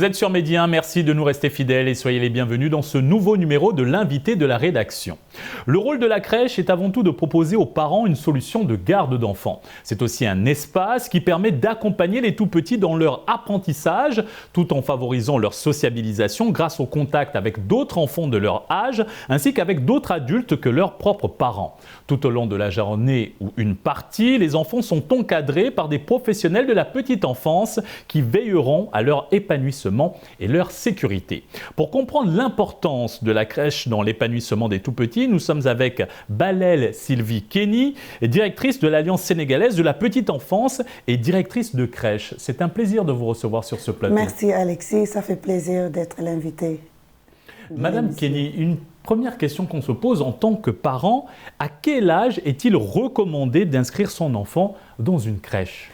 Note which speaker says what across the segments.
Speaker 1: Vous êtes sur Medi 1, merci de nous rester fidèles et soyez les bienvenus dans ce nouveau numéro de l'invité de la rédaction. Le rôle de la crèche est avant tout de proposer aux parents une solution de garde d'enfants. C'est aussi un espace qui permet d'accompagner les tout-petits dans leur apprentissage tout en favorisant leur sociabilisation grâce au contact avec d'autres enfants de leur âge ainsi qu'avec d'autres adultes que leurs propres parents. Tout au long de la journée ou une partie, les enfants sont encadrés par des professionnels de la petite enfance qui veilleront à leur épanouissement et leur sécurité. Pour comprendre l'importance de la crèche dans l'épanouissement des tout-petits, nous sommes avec Balel Sylvie Kenny, directrice de l'Alliance sénégalaise de la petite enfance et directrice de crèche. C'est un plaisir de vous recevoir sur ce plateau.
Speaker 2: Merci Alexis, ça fait plaisir d'être l'invité.
Speaker 1: Madame Kenny, une première question qu'on se pose en tant que parent, à quel âge est-il recommandé d'inscrire son enfant dans une crèche ?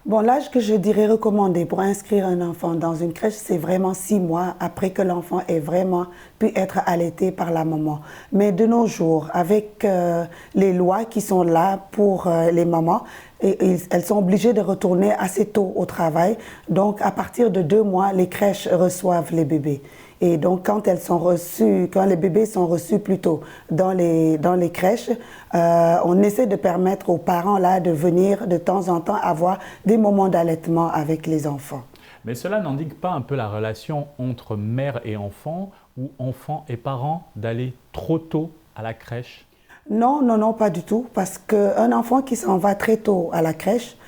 Speaker 2: Bon, l'âge que je dirais recommandé pour inscrire un enfant dans une crèche, c'est vraiment 6 mois après que l'enfant ait vraiment pu être allaité par la maman. Mais de nos jours, avec les lois qui sont là pour les mamans, elles sont obligées de retourner assez tôt au travail. Donc, à partir de 2 mois, les crèches reçoivent les bébés. Et donc, quand les bébés sont reçus plutôt dans les crèches, on essaie de permettre aux parents là de venir de temps en temps avoir des moments d'allaitement avec les enfants.
Speaker 1: Mais cela n'indique pas un peu la relation entre mère et enfant ou enfant et parents d'aller trop tôt à la crèche?
Speaker 2: Non, non, non, pas du tout. Parce qu'un enfant qui s'en va très tôt à la crèche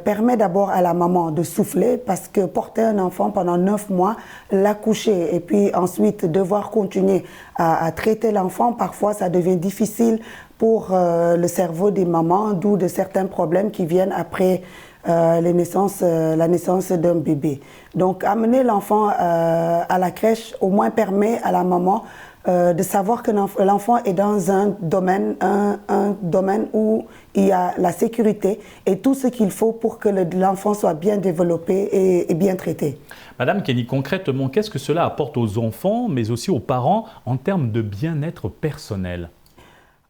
Speaker 2: permet d'abord à la maman de souffler parce que porter un enfant pendant 9 mois, l'accoucher et puis ensuite devoir continuer à traiter l'enfant, parfois ça devient difficile pour le cerveau des mamans, d'où de certains problèmes qui viennent après la naissance d'un bébé. Donc amener l'enfant à la crèche au moins permet à la maman de savoir que l'enfant est dans un domaine où il y a la sécurité et tout ce qu'il faut pour que l'enfant soit bien développé et bien traité.
Speaker 1: Madame Kenny, concrètement, qu'est-ce que cela apporte aux enfants, mais aussi aux parents, en termes de bien-être personnel?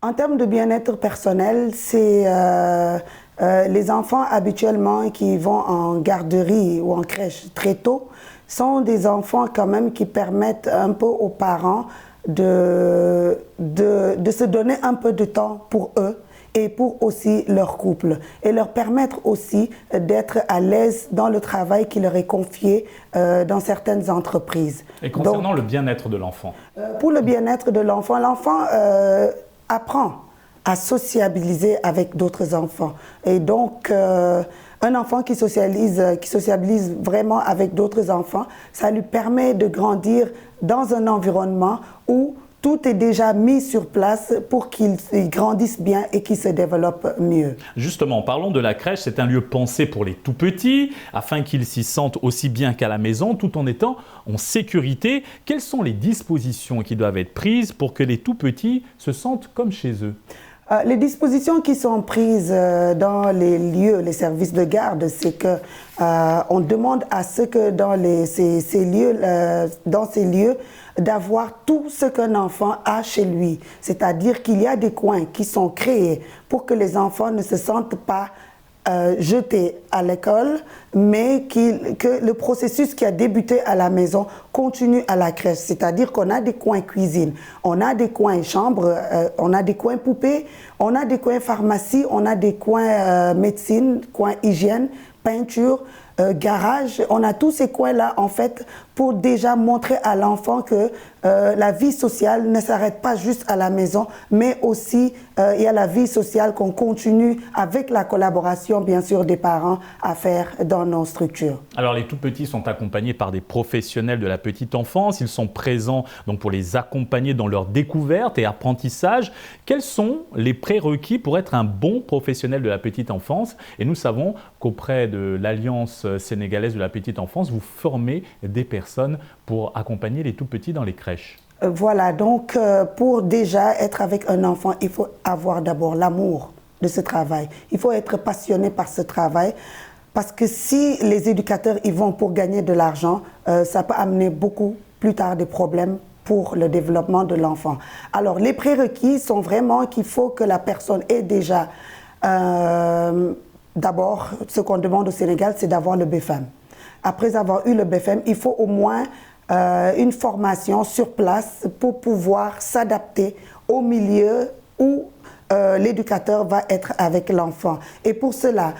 Speaker 2: En termes de bien-être personnel, c'est les enfants habituellement qui vont en garderie ou en crèche très tôt sont des enfants quand même qui permettent un peu aux parents de se donner un peu de temps pour eux et pour aussi leur couple et leur permettre aussi d'être à l'aise dans le travail qui leur est confié dans certaines entreprises.
Speaker 1: Et concernant le bien-être de l'enfant?
Speaker 2: Pour le bien-être de l'enfant, l'enfant apprend à sociabiliser avec d'autres enfants. Et donc, un enfant qui sociabilise vraiment avec d'autres enfants, ça lui permet de grandir dans un environnement où tout est déjà mis sur place pour qu'il grandisse bien et qu'il se développe mieux.
Speaker 1: Justement, parlons de la crèche. C'est un lieu pensé pour les tout-petits, afin qu'ils s'y sentent aussi bien qu'à la maison, tout en étant en sécurité. Quelles sont les dispositions qui doivent être prises pour que les tout-petits se sentent comme chez eux?
Speaker 2: Les dispositions qui sont prises dans les lieux, les services de garde, c'est que on demande à ce que dans ces lieux, d'avoir tout ce qu'un enfant a chez lui. C'est-à-dire qu'il y a des coins qui sont créés pour que les enfants ne se sentent pas jetés à l'école, mais que le processus qui a débuté à la maison continue à la crèche. C'est-à-dire qu'on a des coins cuisine, on a des coins chambre, on a des coins poupées, on a des coins pharmacie, on a des coins médecine, coins hygiène, peinture, garage. On a tous ces coins-là, en fait, pour déjà montrer à l'enfant que la vie sociale ne s'arrête pas juste à la maison, mais aussi il y a la vie sociale qu'on continue avec la collaboration, bien sûr, des parents à faire dans nos structures.
Speaker 1: Alors, les tout-petits sont accompagnés par des professionnels de la petite enfance. Ils sont présents donc, pour les accompagner dans leur découverte et apprentissage. Quels sont les prérequis pour être un bon professionnel de la petite enfance? Et nous savons qu'auprès de l'Alliance sénégalaise de la petite enfance, vous formez des personnes pour accompagner les tout-petits dans les crèches.
Speaker 2: Voilà, donc pour déjà être avec un enfant, il faut avoir d'abord l'amour de ce travail. Il faut être passionné par ce travail parce que si les éducateurs y vont pour gagner de l'argent, ça peut amener beaucoup plus tard des problèmes pour le développement de l'enfant. Alors les prérequis sont vraiment qu'il faut que la personne ait déjà, d'abord ce qu'on demande au Sénégal, c'est d'avoir le BFAM. après avoir eu le BFM, il faut au moins une formation sur place pour pouvoir s'adapter au milieu où l'éducateur va être avec l'enfant. Et pour cela,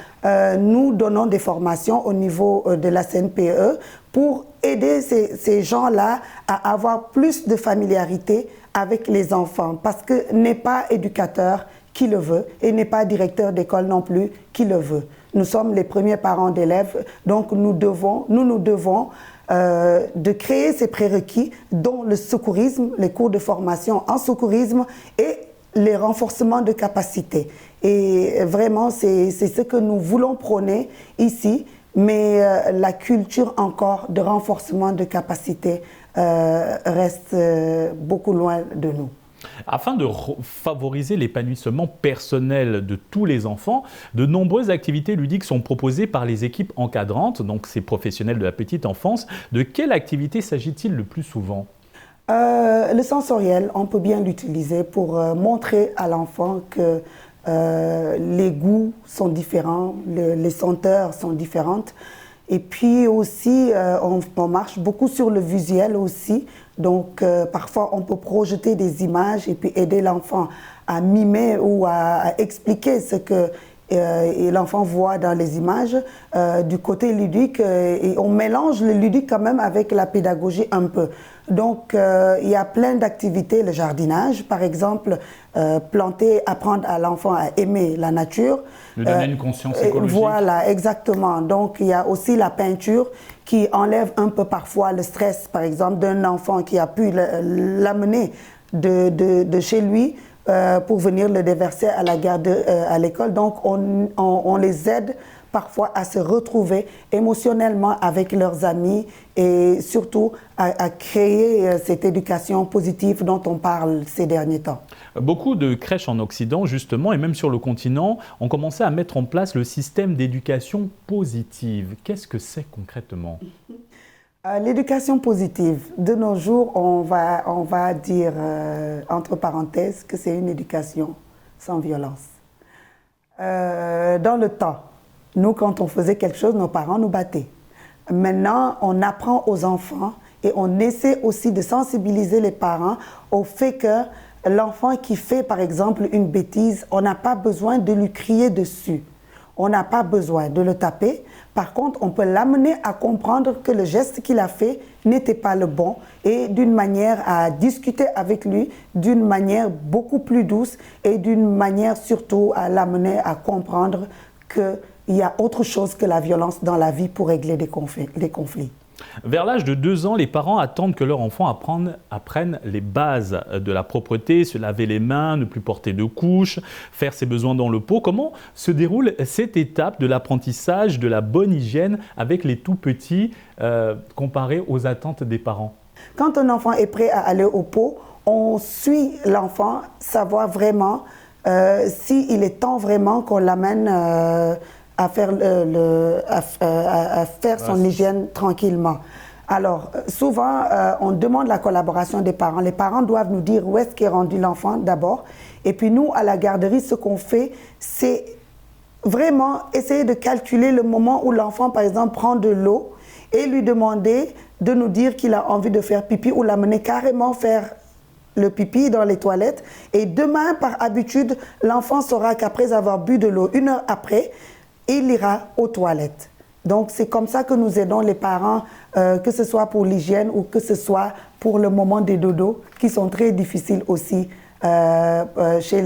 Speaker 2: nous donnons des formations au niveau de la CNPE pour aider ces gens-là à avoir plus de familiarité avec les enfants, parce que n'est pas éducateur qui le veut et n'est pas directeur d'école non plus qui le veut. Nous sommes les premiers parents d'élèves, donc nous nous devons de créer ces prérequis, dont le secourisme, les cours de formation en secourisme et les renforcements de capacité. Et vraiment, c'est ce que nous voulons prôner ici, mais la culture encore de renforcement de capacité reste beaucoup loin de nous.
Speaker 1: Afin de favoriser l'épanouissement personnel de tous les enfants, de nombreuses activités ludiques sont proposées par les équipes encadrantes, donc ces professionnels de la petite enfance. De quelle activité s'agit-il le plus souvent ?
Speaker 2: Le sensoriel, on peut bien l'utiliser pour montrer à l'enfant que les goûts sont différents, les senteurs sont différentes. Et puis aussi, on marche beaucoup sur le visuel aussi. Donc, parfois, on peut projeter des images et puis aider l'enfant à mimer ou à expliquer ce que l'enfant voit dans les images. Du côté ludique, et on mélange le ludique quand même avec la pédagogie un peu. Donc, il y a plein d'activités, le jardinage, par exemple, planter, apprendre à l'enfant à aimer la nature.
Speaker 1: Lui donner une conscience écologique.
Speaker 2: Voilà, exactement. Donc, il y a aussi la peinture qui enlève un peu parfois le stress, par exemple, d'un enfant qui a pu l'amener de chez lui pour venir le déverser à la garde à l'école. Donc, on les aide parfois à se retrouver émotionnellement avec leurs amis et surtout à créer cette éducation positive dont on parle ces derniers temps.
Speaker 1: Beaucoup de crèches en Occident, justement, et même sur le continent, ont commencé à mettre en place le système d'éducation positive. Qu'est-ce que c'est concrètement ?
Speaker 2: L'éducation positive, de nos jours, on va dire, entre parenthèses, que c'est une éducation sans violence. Dans le temps, nous, quand on faisait quelque chose, nos parents nous battaient. Maintenant, on apprend aux enfants et on essaie aussi de sensibiliser les parents au fait que l'enfant qui fait, par exemple, une bêtise, on n'a pas besoin de lui crier dessus. On n'a pas besoin de le taper. Par contre, on peut l'amener à comprendre que le geste qu'il a fait n'était pas le bon et d'une manière à discuter avec lui d'une manière beaucoup plus douce et d'une manière surtout à l'amener à comprendre qu'il y a autre chose que la violence dans la vie pour régler des conflits.
Speaker 1: Vers l'âge de 2 ans, les parents attendent que leur enfant apprenne les bases de la propreté, se laver les mains, ne plus porter de couches, faire ses besoins dans le pot. Comment se déroule cette étape de l'apprentissage de la bonne hygiène avec les tout petits comparé aux attentes des parents ?
Speaker 2: Quand un enfant est prêt à aller au pot, on suit l'enfant, savoir vraiment s'il est temps vraiment qu'on l'amène à faire, son hygiène tranquillement. Alors, souvent, on demande la collaboration des parents. Les parents doivent nous dire où est-ce qu'est rendu l'enfant d'abord. Et puis nous, à la garderie, ce qu'on fait, c'est vraiment essayer de calculer le moment où l'enfant, par exemple, prend de l'eau et lui demander de nous dire qu'il a envie de faire pipi ou l'amener carrément faire le pipi dans les toilettes. Et demain, par habitude, l'enfant saura qu'après avoir bu de l'eau, 1 heure après, il ira aux toilettes. Donc, c'est comme ça que nous aidons les parents, que ce soit pour l'hygiène ou que ce soit pour le moment des dodos, qui sont très difficiles aussi chez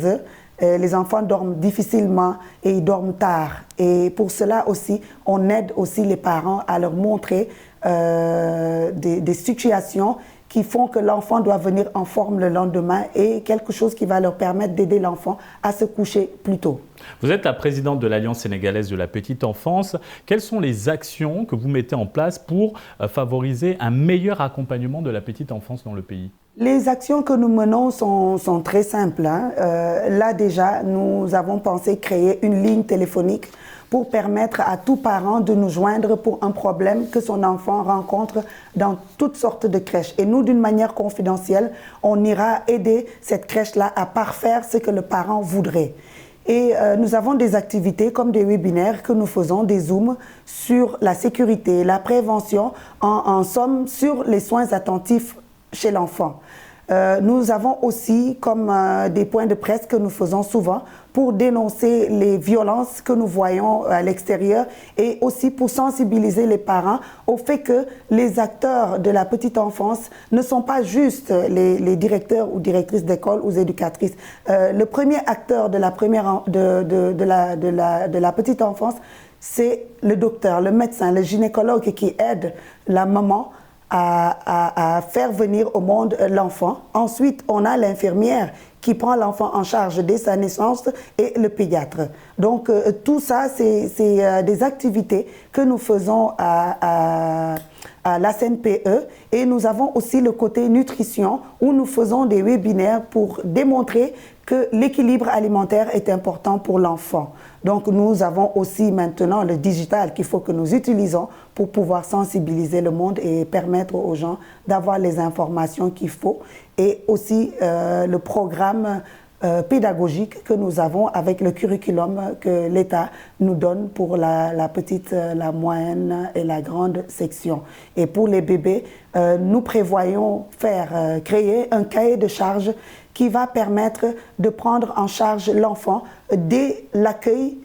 Speaker 2: eux. Les enfants dorment difficilement et ils dorment tard. Et pour cela aussi, on aide aussi les parents à leur montrer des situations qui font que l'enfant doit venir en forme le lendemain et quelque chose qui va leur permettre d'aider l'enfant à se coucher plus tôt.
Speaker 1: Vous êtes la présidente de l'Alliance sénégalaise de la petite enfance. Quelles sont les actions que vous mettez en place pour favoriser un meilleur accompagnement de la petite enfance dans le pays ?
Speaker 2: Les actions que nous menons sont très simples. Là déjà, nous avons pensé créer une ligne téléphonique pour permettre à tout parent de nous joindre pour un problème que son enfant rencontre dans toutes sortes de crèches. Et nous, d'une manière confidentielle, on ira aider cette crèche-là à parfaire ce que le parent voudrait. Et nous avons des activités comme des webinaires que nous faisons, des Zooms sur la sécurité, la prévention, en somme sur les soins attentifs chez l'enfant. Nous avons aussi comme des points de presse que nous faisons souvent pour dénoncer les violences que nous voyons à l'extérieur et aussi pour sensibiliser les parents au fait que les acteurs de la petite enfance ne sont pas juste les directeurs ou directrices d'école ou éducatrices. Le premier acteur de la petite enfance, c'est le docteur, le médecin, le gynécologue qui aide la maman à faire venir au monde l'enfant. Ensuite, on a l'infirmière qui prend l'enfant en charge dès sa naissance et le pédiatre. Donc, tout ça, c'est des activités que nous faisons à la CNPE. Et nous avons aussi le côté nutrition où nous faisons des webinaires pour démontrer que l'équilibre alimentaire est important pour l'enfant. Donc nous avons aussi maintenant le digital qu'il faut que nous utilisons pour pouvoir sensibiliser le monde et permettre aux gens d'avoir les informations qu'il faut. Et aussi le programme pédagogique que nous avons avec le curriculum que l'État nous donne pour la petite, la moyenne et la grande section. Et pour les bébés, nous prévoyons créer un cahier de charges qui va permettre de prendre en charge l'enfant dès l'accueil,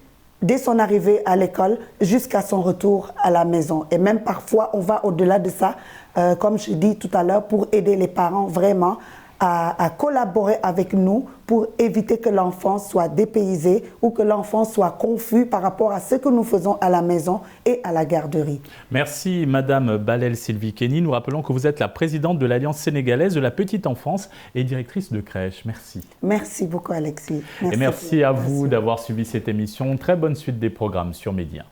Speaker 2: dès son arrivée à l'école jusqu'à son retour à la maison. Et même parfois, on va au-delà de ça, comme je dis tout à l'heure, pour aider les parents vraiment à collaborer avec nous pour éviter que l'enfant soit dépaysé ou que l'enfant soit confus par rapport à ce que nous faisons à la maison et à la garderie.
Speaker 1: Merci Madame Balel Sylvie Kenny. Nous rappelons que vous êtes la présidente de l'Alliance sénégalaise de la petite enfance et directrice de crèche. Merci.
Speaker 2: Merci beaucoup Alexis.
Speaker 1: Merci. Et merci à vous d'avoir suivi cette émission. Très bonne suite des programmes sur Média.